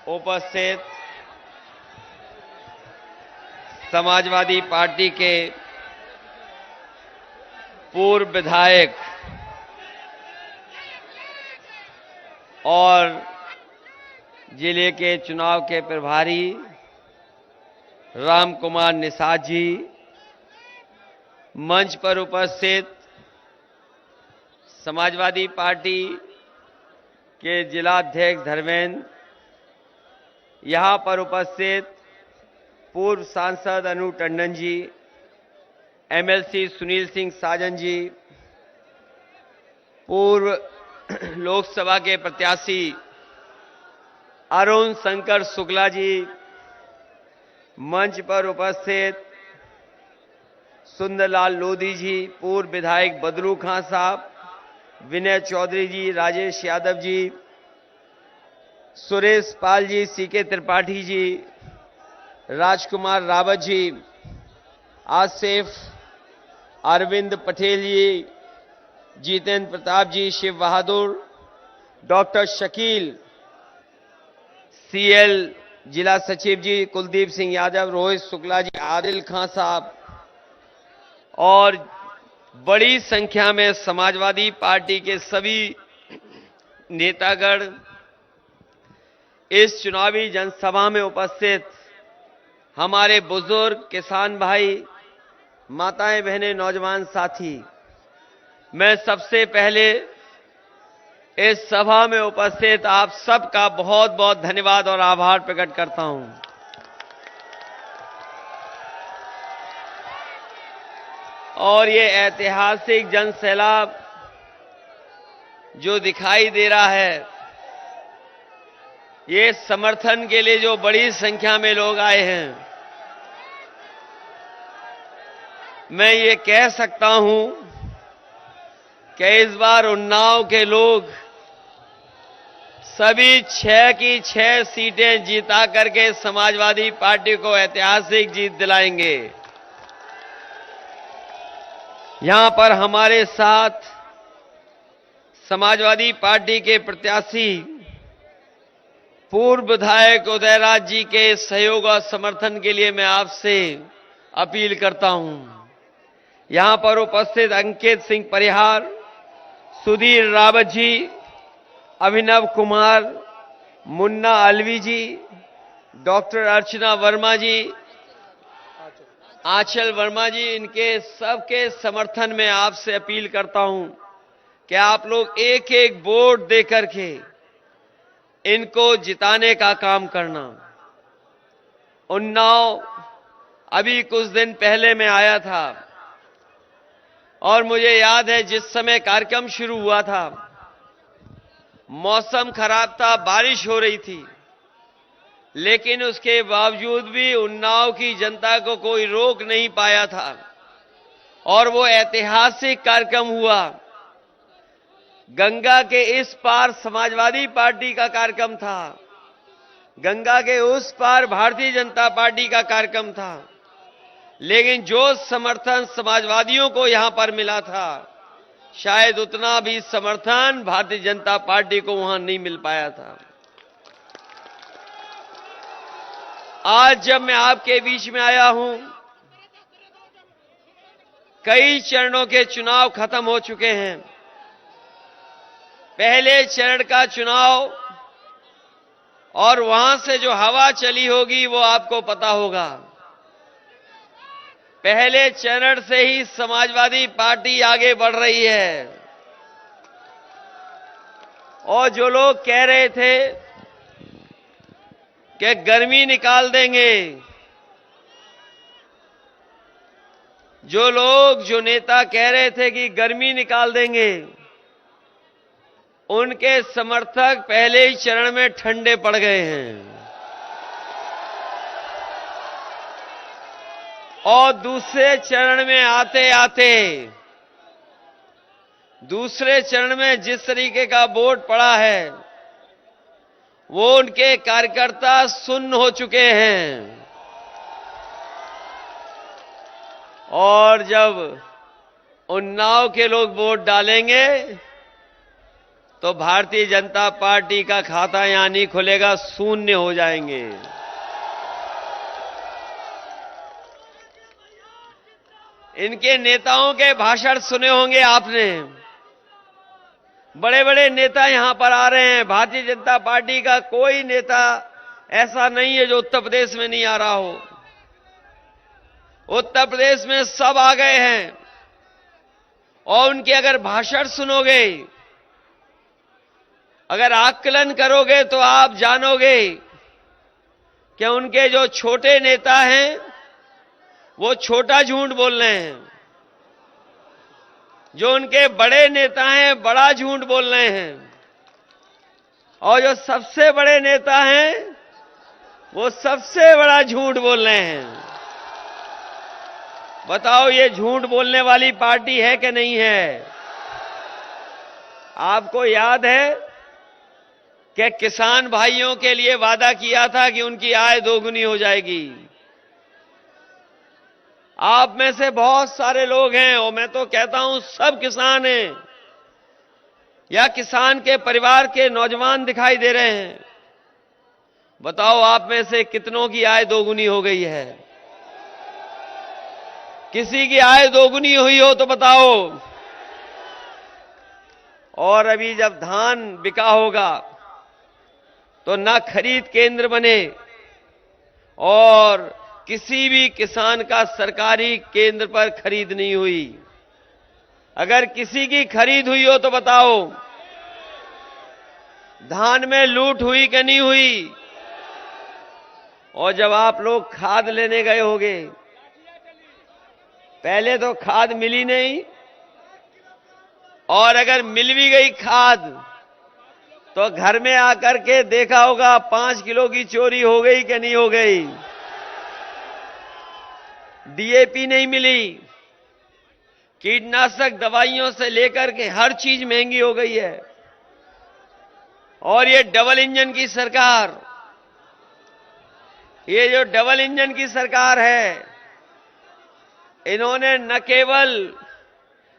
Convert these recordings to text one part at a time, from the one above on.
उपस्थित समाजवादी पार्टी के पूर्व विधायक और जिले के चुनाव के प्रभारी राम कुमार निषाद जी, मंच पर उपस्थित समाजवादी पार्टी के जिलाध्यक्ष धर्मेंद्र, यहां पर उपस्थित पूर्व सांसद अनु टंडन जी, एमएलसी सुनील सिंह साजन जी, पूर्व लोकसभा के प्रत्याशी अरुण शंकर शुक्ला जी, मंच पर उपस्थित सुंदरलाल लोधी जी, पूर्व विधायक बदरू खां साहब, विनय चौधरी जी, राजेश यादव जी, सुरेश पाल जी, सीके त्रिपाठी जी, राजकुमार रावत जी, आसिफ, अरविंद पटेल जी, जितेंद्र प्रताप जी, शिव बहादुर, डॉक्टर शकील, सीएल जिला सचिव जी, कुलदीप सिंह यादव, रोहित शुक्ला जी, आदिल खां साहब और बड़ी संख्या में समाजवादी पार्टी के सभी नेतागण इस चुनावी जनसभा में उपस्थित हमारे बुजुर्ग, किसान भाई, माताएं, बहनें, नौजवान साथी, मैं सबसे पहले इस सभा में उपस्थित आप सबका बहुत बहुत धन्यवाद और आभार प्रकट करता हूं। और ये ऐतिहासिक जनसैलाब जो दिखाई दे रहा है, ये समर्थन के लिए जो बड़ी संख्या में लोग आए हैं, मैं ये कह सकता हूं कि इस बार उन्नाव के लोग सभी 6 की 6 सीटें जीता करके समाजवादी पार्टी को ऐतिहासिक जीत दिलाएंगे। यहां पर हमारे साथ समाजवादी पार्टी के प्रत्याशी पूर्व विधायक उदयराज जी के सहयोग और समर्थन के लिए मैं आपसे अपील करता हूं। यहां पर उपस्थित अंकित सिंह परिहार, सुधीर रावत जी, अभिनव कुमार, मुन्ना अलवी जी, डॉक्टर अर्चना वर्मा जी, आंचल वर्मा जी, इनके सबके समर्थन में आपसे अपील करता हूं कि आप लोग एक एक वोट देकर के इनको जिताने का काम करना। उन्नाव अभी कुछ दिन पहले मैं आया था और मुझे याद है जिस समय कार्यक्रम शुरू हुआ था, मौसम खराब था, बारिश हो रही थी, लेकिन उसके बावजूद भी उन्नाव की जनता को कोई रोक नहीं पाया था और वो ऐतिहासिक कार्यक्रम हुआ। गंगा के इस पार समाजवादी पार्टी का कार्यक्रम था, गंगा के उस पार भारतीय जनता पार्टी का कार्यक्रम था, लेकिन जो समर्थन समाजवादियों को यहां पर मिला था, शायद उतना भी समर्थन भारतीय जनता पार्टी को वहां नहीं मिल पाया था। आज जब मैं आपके बीच में आया हूं, कई चरणों के चुनाव खत्म हो चुके हैं। पहले चरण का चुनाव और वहां से जो हवा चली होगी वो आपको पता होगा। पहले चरण से ही समाजवादी पार्टी आगे बढ़ रही है और जो लोग कह रहे थे कि गर्मी निकाल देंगे, जो नेता कह रहे थे कि गर्मी निकाल देंगे, उनके समर्थक पहले ही चरण में ठंडे पड़ गए हैं और दूसरे चरण में आते आते दूसरे चरण में जिस तरीके का वोट पड़ा है, वो उनके कार्यकर्ता सुन्न हो चुके हैं। और जब उन्नाव के लोग वोट डालेंगे तो भारतीय जनता पार्टी का खाता यहां नहीं खुलेगा, शून्य हो जाएंगे। इनके नेताओं के भाषण सुने होंगे आपने। बड़े बड़े नेता यहां पर आ रहे हैं। भारतीय जनता पार्टी का कोई नेता ऐसा नहीं है जो उत्तर प्रदेश में नहीं आ रहा हो। उत्तर प्रदेश में सब आ गए हैं और उनके अगर भाषण सुनोगे, अगर आकलन करोगे तो आप जानोगे कि उनके जो छोटे नेता हैं वो छोटा झूठ बोल रहे हैं, जो उनके बड़े नेता हैं बड़ा झूठ बोल रहे हैं, और जो सबसे बड़े नेता हैं वो सबसे बड़ा झूठ बोल रहे हैं। बताओ ये झूठ बोलने वाली पार्टी है कि नहीं है? आपको याद है कि किसान भाइयों के लिए वादा किया था कि उनकी आय दोगुनी हो जाएगी। आप में से बहुत सारे लोग हैं, और मैं तो कहता हूं सब किसान हैं या किसान के परिवार के नौजवान दिखाई दे रहे हैं। बताओ आप में से कितनों की आय दोगुनी हो गई है? किसी की आय दोगुनी हुई हो तो बताओ। और अभी जब धान बिका होगा तो ना खरीद केंद्र बने और किसी भी किसान का सरकारी केंद्र पर खरीद नहीं हुई। अगर किसी की खरीद हुई हो तो बताओ। धान में लूट हुई कि नहीं हुई? और जब आप लोग खाद लेने गए होंगे, पहले तो खाद मिली नहीं, और अगर मिल भी गई खाद तो घर में आकर के देखा होगा 5 किलो की चोरी हो गई कि नहीं हो गई। डीएपी नहीं मिली, कीटनाशक दवाइयों से लेकर के हर चीज महंगी हो गई है। और ये डबल इंजन की सरकार, ये जो डबल इंजन की सरकार है, इन्होंने न केवल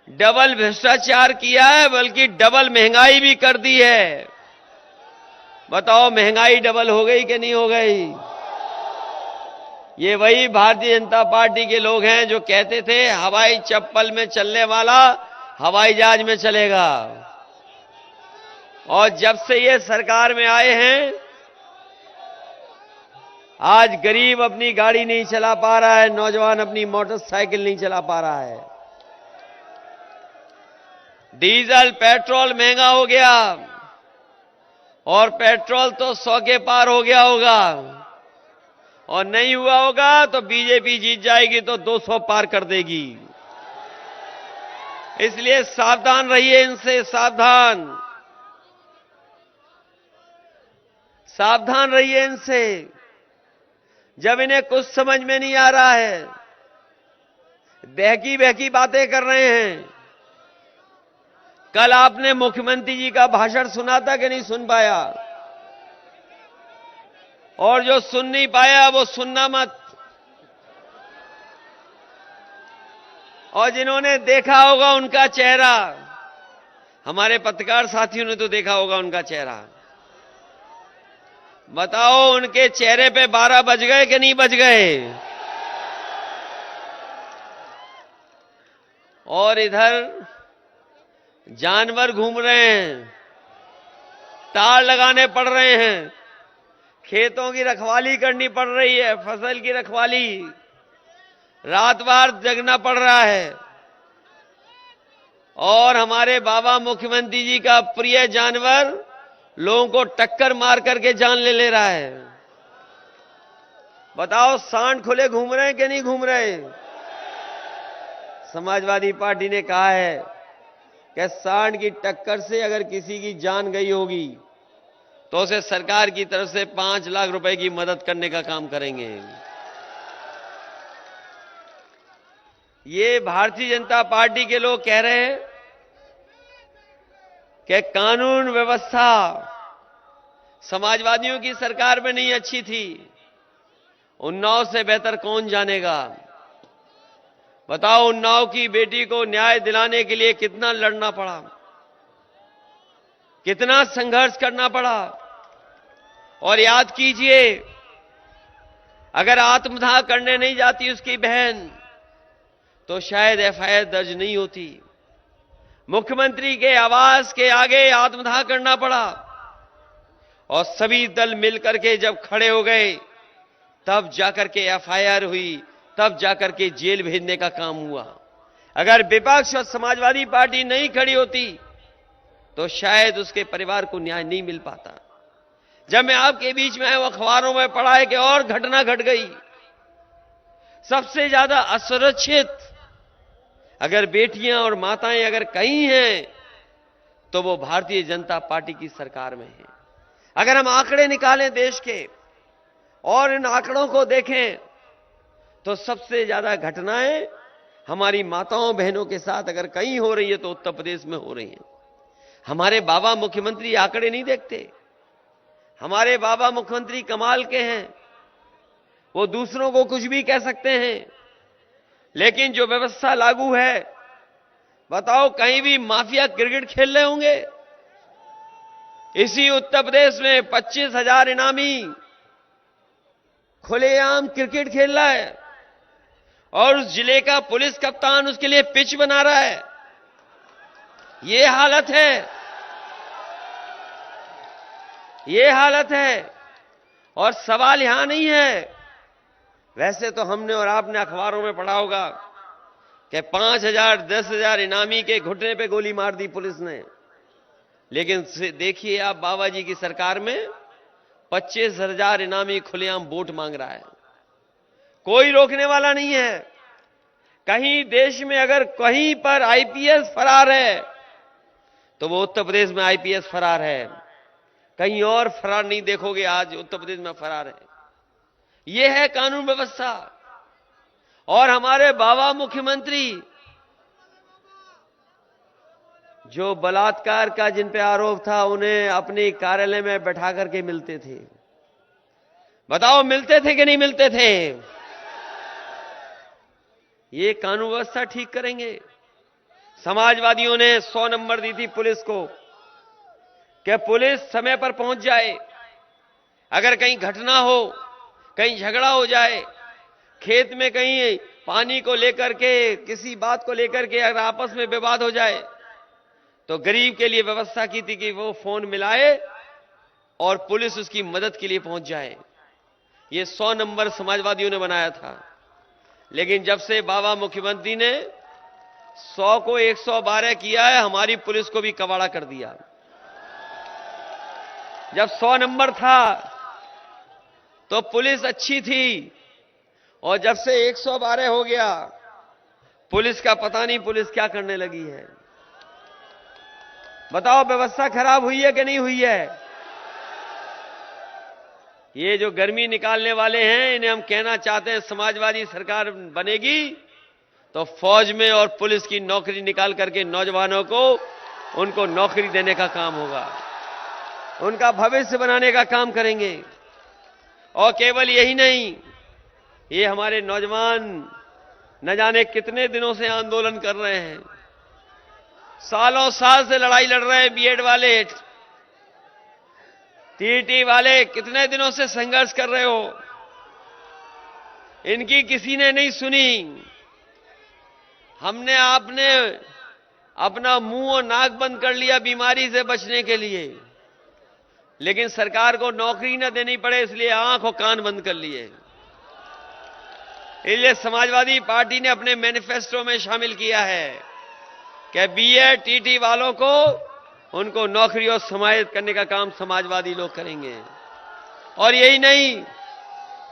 डबल भ्रष्टाचार किया है बल्कि डबल महंगाई भी कर दी है। बताओ महंगाई डबल हो गई कि नहीं हो गई? ये वही भारतीय जनता पार्टी के लोग हैं जो कहते थे हवाई चप्पल में चलने वाला हवाई जहाज में चलेगा। और जब से ये सरकार में आए हैं, आज गरीब अपनी गाड़ी नहीं चला पा रहा है, नौजवान अपनी मोटरसाइकिल नहीं चला पा रहा है। डीजल पेट्रोल महंगा हो गया, और पेट्रोल तो 100 के पार हो गया होगा, और नहीं हुआ होगा तो बीजेपी जीत जाएगी तो 200 पार कर देगी। इसलिए सावधान रहिए इनसे, सावधान सावधान रहिए इनसे। जब इन्हें कुछ समझ में नहीं आ रहा है, बहकी बहकी बातें कर रहे हैं। कल आपने मुख्यमंत्री जी का भाषण सुना था कि नहीं सुन पाया? और जो सुन नहीं पाया वो सुनना मत। और जिन्होंने देखा होगा उनका चेहरा, हमारे पत्रकार साथियों ने तो देखा होगा उनका चेहरा, बताओ उनके चेहरे पे 12 बज गए कि नहीं बज गए? और इधर जानवर घूम रहे हैं, तार लगाने पड़ रहे हैं, खेतों की रखवाली करनी पड़ रही है, फसल की रखवाली, रात भर जगना पड़ रहा है। और हमारे बाबा मुख्यमंत्री जी का प्रिय जानवर लोगों को टक्कर मार करके जान ले रहा है। बताओ सांड खुले घूम रहे हैं कि नहीं घूम रहे? समाजवादी पार्टी ने कहा है कि सांड की टक्कर से अगर किसी की जान गई होगी तो उसे सरकार की तरफ से 5 लाख रुपए की मदद करने का काम करेंगे। ये भारतीय जनता पार्टी के लोग कह रहे हैं कि कानून व्यवस्था समाजवादियों की सरकार में नहीं अच्छी थी। उन्नाव से बेहतर कौन जानेगा? बताओ उन्नाव की बेटी को न्याय दिलाने के लिए कितना लड़ना पड़ा। कितना संघर्ष करना पड़ा। और याद कीजिए, अगर आत्मदाह करने नहीं जाती उसकी बहन तो शायद एफआईआर दर्ज नहीं होती। मुख्यमंत्री के आवास के आगे आत्मदाह करना पड़ा और सभी दल मिलकर के जब खड़े हो गए तब जाकर के एफआईआर हुई, तब जाकर के जेल भेजने का काम हुआ। अगर विपक्ष और समाजवादी पार्टी नहीं खड़ी होती तो शायद उसके परिवार को न्याय नहीं मिल पाता। जब मैं आपके बीच में आया हूं, अखबारों में पढ़ा है कि और घटना घट गई। सबसे ज्यादा असुरक्षित अगर बेटियां और माताएं अगर कहीं हैं तो वो भारतीय जनता पार्टी की सरकार में है। अगर हम आंकड़े निकालें देश के और इन आंकड़ों को देखें तो सबसे ज्यादा घटनाएं हमारी माताओं बहनों के साथ अगर कहीं हो रही है तो उत्तर प्रदेश में हो रही हैं। हमारे बाबा मुख्यमंत्री आंकड़े नहीं देखते। हमारे बाबा मुख्यमंत्री कमाल के हैं, वो दूसरों को कुछ भी कह सकते हैं, लेकिन जो व्यवस्था लागू है, बताओ कहीं भी माफिया क्रिकेट खेल रहे होंगे? इसी उत्तर प्रदेश में 25,000 इनामी खुलेआम क्रिकेट खेल रहा है और उस जिले का पुलिस कप्तान उसके लिए पिच बना रहा है। ये हालत है, ये हालत है। और सवाल यहां नहीं है, वैसे तो हमने और आपने अखबारों में पढ़ा होगा कि 5,000 10,000 इनामी के घुटने पे गोली मार दी पुलिस ने, लेकिन देखिए आप बाबा जी की सरकार में 25,000 इनामी खुलेआम वोट मांग रहा है। कोई रोकने वाला नहीं है। कहीं देश में अगर कहीं पर आईपीएस फरार है तो वो उत्तर प्रदेश में आईपीएस फरार है। कहीं और फरार नहीं देखोगे, आज उत्तर प्रदेश में फरार है। ये है कानून व्यवस्था। और हमारे बाबा मुख्यमंत्री जो बलात्कार का जिन पे आरोप था उन्हें अपने कार्यालय में बैठा करके मिलते थे। बताओ मिलते थे कि नहीं मिलते थे? ये कानून व्यवस्था ठीक करेंगे। समाजवादियों ने 100 नंबर दी थी पुलिस को कि पुलिस समय पर पहुंच जाए। अगर कहीं घटना हो, कहीं झगड़ा हो जाए, खेत में कहीं पानी को लेकर के, किसी बात को लेकर के अगर आपस में विवाद हो जाए तो गरीब के लिए व्यवस्था की थी कि वो फोन मिलाए और पुलिस उसकी मदद के लिए पहुंच जाए। ये 100 नंबर समाजवादियों ने बनाया था। लेकिन जब से बाबा मुख्यमंत्री ने 100 को 112 किया है, हमारी पुलिस को भी कबाड़ा कर दिया। जब 100 नंबर था तो पुलिस अच्छी थी और जब से 112 हो गया, पुलिस का पता नहीं पुलिस क्या करने लगी है। बताओ व्यवस्था खराब हुई है कि नहीं हुई है? ये जो गर्मी निकालने वाले हैं, इन्हें हम कहना चाहते हैं, समाजवादी सरकार बनेगी तो फौज में और पुलिस की नौकरी निकाल करके नौजवानों को उनको नौकरी देने का काम होगा, उनका भविष्य बनाने का काम करेंगे। और केवल यही नहीं, ये हमारे नौजवान न जाने कितने दिनों से आंदोलन कर रहे हैं, सालों साल से लड़ाई लड़ रहे हैं। बीएड वाले, टीटी वाले कितने दिनों से संघर्ष कर रहे हो, इनकी किसी ने नहीं सुनी। हमने आपने अपना मुंह और नाक बंद कर लिया बीमारी से बचने के लिए, लेकिन सरकार को नौकरी न देनी पड़े इसलिए आंख और कान बंद कर लिए। इसलिए समाजवादी पार्टी ने अपने मैनिफेस्टो में शामिल किया है कि बीएड टीटी वालों को उनको नौकरी और समाहित करने का काम समाजवादी लोग करेंगे। और यही नहीं,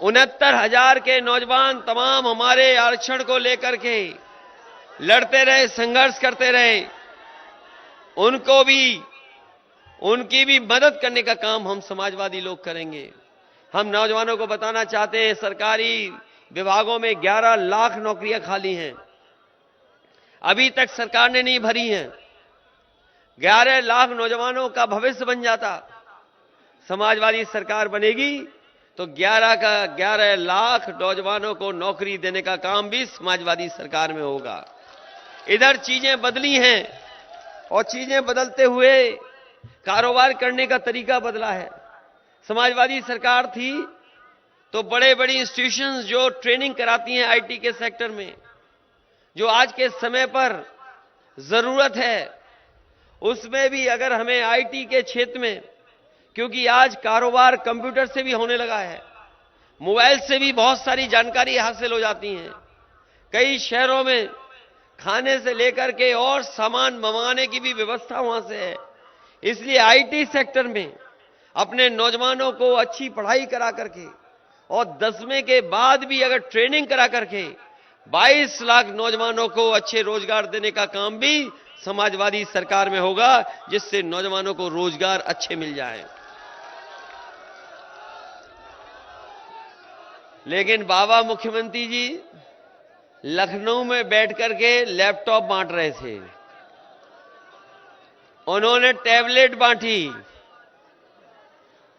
69,000 के नौजवान तमाम हमारे आरक्षण को लेकर के लड़ते रहे, संघर्ष करते रहे, उनको भी, उनकी भी मदद करने का काम हम समाजवादी लोग करेंगे। हम नौजवानों को बताना चाहते हैं, सरकारी विभागों में 11 लाख नौकरियां खाली हैं, अभी तक सरकार ने नहीं भरी हैं। 11 लाख नौजवानों का भविष्य बन जाता। समाजवादी सरकार बनेगी तो 11 लाख नौजवानों को नौकरी देने का काम भी समाजवादी सरकार में होगा। इधर चीजें बदली हैं और चीजें बदलते हुए कारोबार करने का तरीका बदला है। समाजवादी सरकार थी तो बड़े बड़ी इंस्टीट्यूशंस जो ट्रेनिंग कराती हैं आईटी के सेक्टर में, जो आज के समय पर जरूरत है, उसमें भी अगर हमें आईटी के क्षेत्र में, क्योंकि आज कारोबार कंप्यूटर से भी होने लगा है, मोबाइल से भी बहुत सारी जानकारी हासिल हो जाती हैं। कई शहरों में खाने से लेकर के और सामान मंगाने की भी व्यवस्था वहां से है। इसलिए आईटी सेक्टर में अपने नौजवानों को अच्छी पढ़ाई करा करके और 10वें के बाद भी अगर ट्रेनिंग करा करके 22 लाख नौजवानों को अच्छे रोजगार देने का काम भी समाजवादी सरकार में होगा, जिससे नौजवानों को रोजगार अच्छे मिल जाए। लेकिन बाबा मुख्यमंत्री जी लखनऊ में बैठ करके लैपटॉप बांट रहे थे, उन्होंने टैबलेट बांटी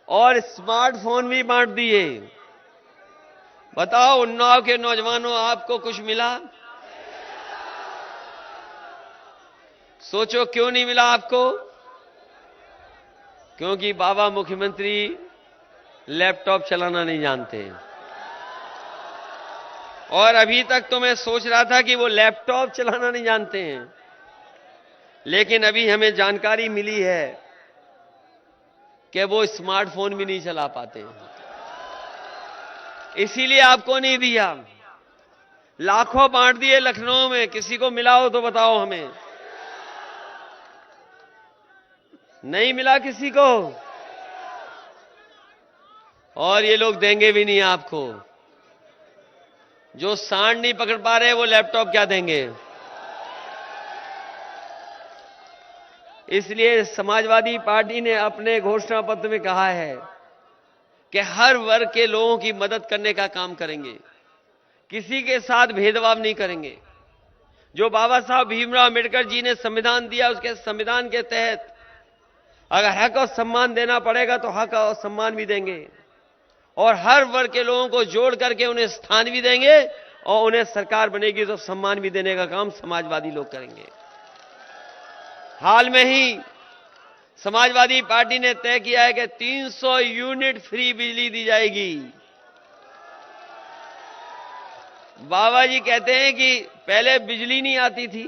और स्मार्टफोन भी बांट दिए। बताओ उन्नाव के नौजवानों, आपको कुछ मिला? सोचो क्यों नहीं मिला आपको? क्योंकि बाबा मुख्यमंत्री लैपटॉप चलाना नहीं जानते। और अभी तक तो मैं सोच रहा था कि वो लैपटॉप चलाना नहीं जानते हैं, लेकिन अभी हमें जानकारी मिली है कि वो स्मार्टफोन भी नहीं चला पाते हैं। इसीलिए आपको नहीं दिया। लाखों बांट दिए लखनऊ में, किसी को मिला हो तो बताओ हमें। नहीं मिला किसी को, और ये लोग देंगे भी नहीं आपको। जो सांड नहीं पकड़ पा रहे वो लैपटॉप क्या देंगे? इसलिए समाजवादी पार्टी ने अपने घोषणा पत्र में कहा है कि हर वर्ग के लोगों की मदद करने का काम करेंगे, किसी के साथ भेदभाव नहीं करेंगे। जो बाबा साहब भीमराव अम्बेडकर जी ने संविधान दिया, उसके संविधान के तहत अगर हक और सम्मान देना पड़ेगा तो हक और सम्मान भी देंगे, और हर वर्ग के लोगों को जोड़ करके उन्हें स्थान भी देंगे, और उन्हें सरकार बनेगी तो सम्मान भी देने का काम समाजवादी लोग करेंगे। हाल में ही समाजवादी पार्टी ने तय किया है कि 300 यूनिट फ्री बिजली दी जाएगी। बाबा जी कहते हैं कि पहले बिजली नहीं आती थी,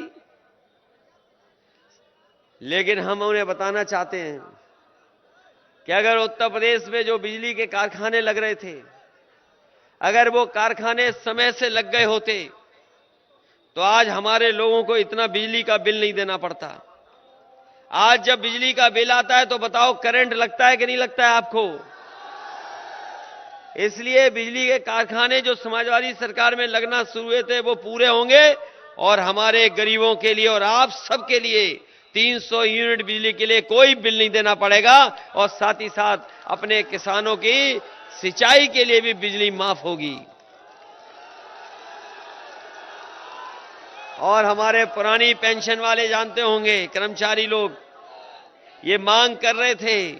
लेकिन हम उन्हें बताना चाहते हैं कि अगर उत्तर प्रदेश में जो बिजली के कारखाने लग रहे थे, अगर वो कारखाने समय से लग गए होते तो आज हमारे लोगों को इतना बिजली का बिल नहीं देना पड़ता। आज जब बिजली का बिल आता है तो बताओ करंट लगता है कि नहीं लगता है आपको? इसलिए बिजली के कारखाने जो समाजवादी सरकार में लगना शुरू हुए थे वो पूरे होंगे, और हमारे गरीबों के लिए और आप सबके लिए 300 यूनिट बिजली के लिए कोई बिल नहीं देना पड़ेगा, और साथ ही साथ अपने किसानों की सिंचाई के लिए भी बिजली माफ होगी। और हमारे पुरानी पेंशन वाले जानते होंगे, कर्मचारी लोग ये मांग कर रहे थे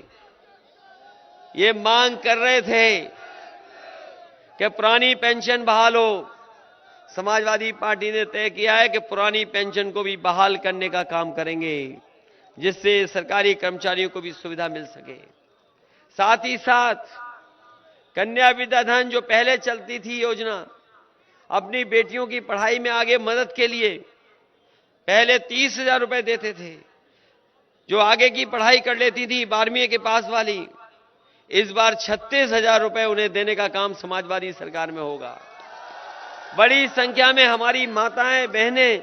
कि पुरानी पेंशन बहाल हो। समाजवादी पार्टी ने तय किया है कि पुरानी पेंशन को भी बहाल करने का काम करेंगे, जिससे सरकारी कर्मचारियों को भी सुविधा मिल सके। साथ ही साथ कन्या विद्याधन जो पहले चलती थी योजना, अपनी बेटियों की पढ़ाई में आगे मदद के लिए पहले 30,000 रुपए देते थे, जो आगे की पढ़ाई कर लेती थी 12वीं के पास वाली। इस बार 36,000 रुपए उन्हें देने का काम समाजवादी सरकार में होगा। बड़ी संख्या में हमारी माताएं बहनें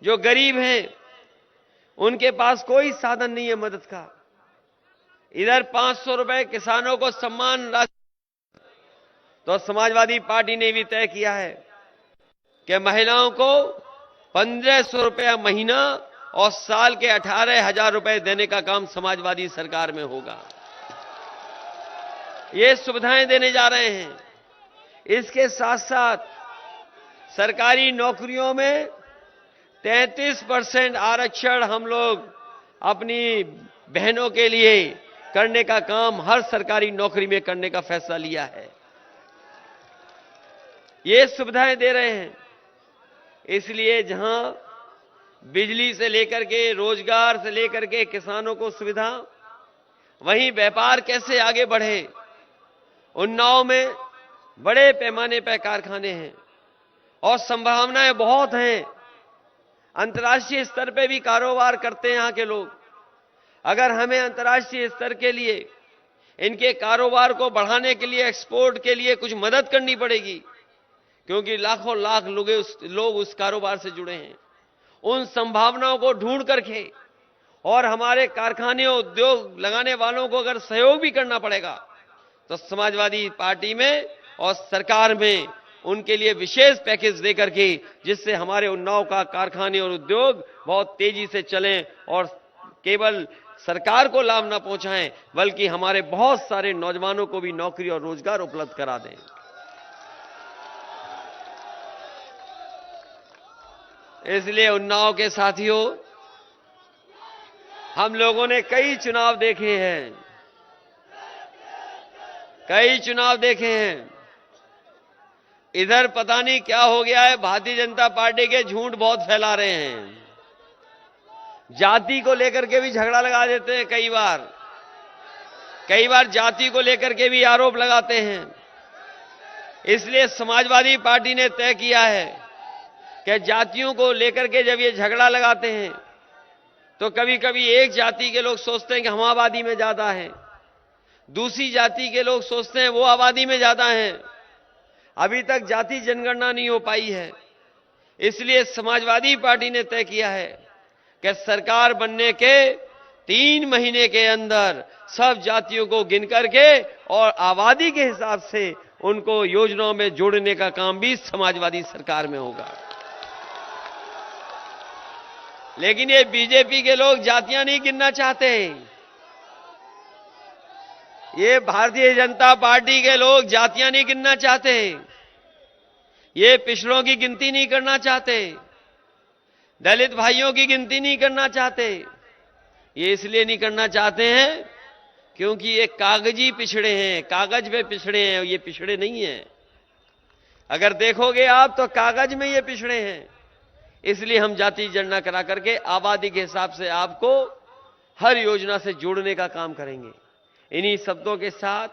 जो गरीब हैं, उनके पास कोई साधन नहीं है मदद का। इधर 500 रुपए किसानों को सम्मान राशि, तो समाजवादी पार्टी ने भी तय किया है कि महिलाओं को 1500 रुपया महीना और साल के 18,000 रुपए देने का काम समाजवादी सरकार में होगा। ये सुविधाएं देने जा रहे हैं। इसके साथ साथ सरकारी नौकरियों में 33% आरक्षण हम लोग अपनी बहनों के लिए करने का काम हर सरकारी नौकरी में करने का फैसला लिया है। ये सुविधाएं दे रहे हैं। इसलिए जहां बिजली से लेकर के, रोजगार से लेकर के किसानों को सुविधा, वहीं व्यापार कैसे आगे बढ़े। उन्नाव में बड़े पैमाने पर कारखाने हैं और संभावनाएं बहुत हैं। अंतर्राष्ट्रीय स्तर पे भी कारोबार करते हैं यहाँ के लोग। अगर हमें अंतर्राष्ट्रीय स्तर के लिए इनके कारोबार को बढ़ाने के लिए, एक्सपोर्ट के लिए कुछ मदद करनी पड़ेगी, क्योंकि लाखों लाख लोग उस कारोबार से जुड़े हैं। उन संभावनाओं को ढूंढ करके और हमारे कारखाने, उद्योग लगाने वालों को अगर सहयोग भी करना पड़ेगा, तो समाजवादी पार्टी में और सरकार में उनके लिए विशेष पैकेज देकर के, जिससे हमारे उन्नाव का कारखाने और उद्योग बहुत तेजी से चलें और केवल सरकार को लाभ न पहुंचाएं, बल्कि हमारे बहुत सारे नौजवानों को भी नौकरी और रोजगार उपलब्ध करा दें। इसलिए उन्नाव के साथियों, हम लोगों ने कई चुनाव देखे हैं, इधर पता नहीं क्या हो गया है, भारतीय जनता पार्टी के झूठ बहुत फैला रहे हैं। जाति को लेकर के भी झगड़ा लगा देते हैं, कई बार जाति को लेकर के भी आरोप लगाते हैं। इसलिए समाजवादी पार्टी ने तय किया है कि जातियों को लेकर के जब ये झगड़ा लगाते हैं, तो कभी कभी एक जाति के लोग सोचते हैं कि हम आबादी में ज्यादा हैं, दूसरी जाति के लोग सोचते हैं वो आबादी में ज्यादा हैं। अभी तक जाति जनगणना नहीं हो पाई है। इसलिए समाजवादी पार्टी ने तय किया है कि सरकार बनने के 3 महीने के अंदर सब जातियों को गिन करके और आबादी के हिसाब से उनको योजनाओं में जोड़ने का काम भी समाजवादी सरकार में होगा। लेकिन ये बीजेपी के लोग जातियां नहीं गिनना चाहते, ये भारतीय जनता पार्टी के लोग जातियां नहीं गिनना चाहते, ये पिछड़ों की गिनती नहीं करना चाहते, दलित भाइयों की गिनती नहीं करना चाहते। ये इसलिए नहीं करना चाहते हैं क्योंकि ये कागजी पिछड़े हैं, कागज पे पिछड़े हैं, ये पिछड़े नहीं हैं। अगर देखोगे आप तो कागज में ये पिछड़े हैं। इसलिए हम जाति जनगणना करा करके आबादी के हिसाब से आपको हर योजना से जोड़ने का काम करेंगे। इन्हीं शब्दों के साथ